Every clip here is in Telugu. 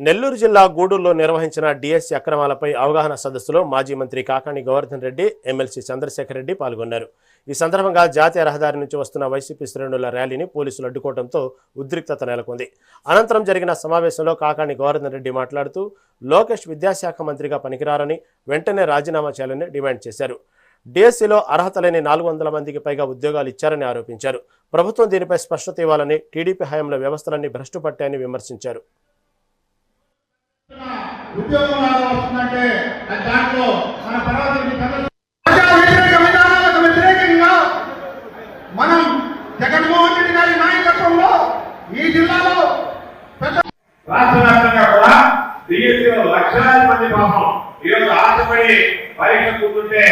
నెల్లూరు జిల్లా గూడూరులో నిర్వహించిన డిఎస్సి అక్రమాలపై అవగాహన సదస్సులో మాజీ మంత్రి కాకాణి గోవర్ధన్ రెడ్డి, ఎమ్మెల్సీ చంద్రశేఖర్ రెడ్డి పాల్గొన్నారు. ఈ సందర్భంగా జాతీయ రహదారి నుంచి వస్తున్న వైసీపీ శ్రేణుల ర్యాలీని పోలీసులు అడ్డుకోవడంతో ఉద్రిక్తత నెలకొంది. అనంతరం జరిగిన సమావేశంలో కాకాణి గోవర్ధన్ రెడ్డి మాట్లాడుతూ లోకేష్ విద్యాశాఖ మంత్రిగా పనికిరారని, వెంటనే రాజీనామా చేయాలని డిమాండ్ చేశారు. డిఎస్సిలో అర్హత లేని 400 మందికి పైగా ఉద్యోగాలు ఇచ్చారని ఆరోపించారు. ప్రభుత్వం దీనిపై స్పష్టత ఇవ్వాలని, టీడీపీ హయాంలో వ్యవస్థలన్నీ భ్రష్టు పట్టాయని విమర్శించారు. ఉద్యోగం వస్తుందంటే దాంట్లో మన వ్యతిరేకంగా మనం జగన్మోహన్ రెడ్డి గారి నాయకత్వంలో ఈ జిల్లాలో రాష్ట్ర వ్యాప్తంగా కూడా డిఎస్సీలో లక్షలాది మంది పాపం ఈరోజు ఆశపడి పరీక్ష కూర్చుంటే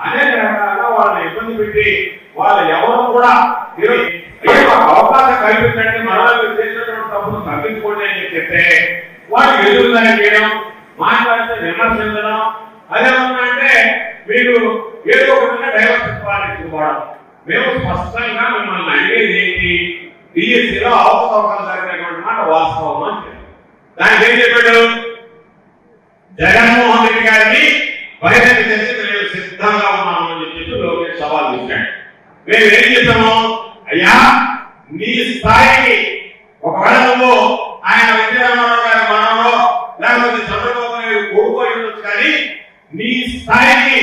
అనేక రకాలుగా వాళ్ళని ఇబ్బంది పెట్టి వాళ్ళు ఎవరు కూడా అవకాశం కల్పించండి, మనలో చేసినటువంటి తప్పును తగ్గించుకోండి అని చెప్తే వాళ్ళు ఎదురుదారి చేయడం, మాట్లాడితే విమర్శించడం, అదేమన్నా అంటే మీరు ఏదో ఒక విధంగా డైవర్సిటీ పాటించుకోవడం. మేము స్పష్టంగా మిమ్మల్ని అడిగేది ఏంటి, డిఎస్సీలో అవకతవకలు జరిగినటువంటి మాట వాస్తవం అంటే దానికి ఏం చెప్పాడు, జగన్మోహన్ రెడ్డి గారిని బహిరంగ చేసి మేము సిద్ధంగా ఉన్నామని చెప్పి లోకేష్ సవాల్ చేశాడు. మేము ఏం చేస్తాము, అయ్యా నీ స్థాయికి ఒకవేళ నువ్వు ఆయన వెంకటరామారావు గారి మనలో లేకపోతే చంద్రబాబు నాయుడు కోరుకోయి ఉండొచ్చు, కానీ నీ స్థాయికి,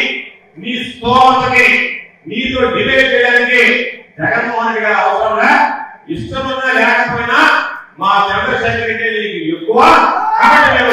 నీ స్తోమతకి, నీతో డిబేట్ చేయడానికి జగన్మోహన్ రెడ్డి గారు అవసరంగా ఇష్టమున్నా లేకపోయినా మా చంద్రశేఖర్ రెడ్డి నీకు ఎక్కువ, కాబట్టి మేము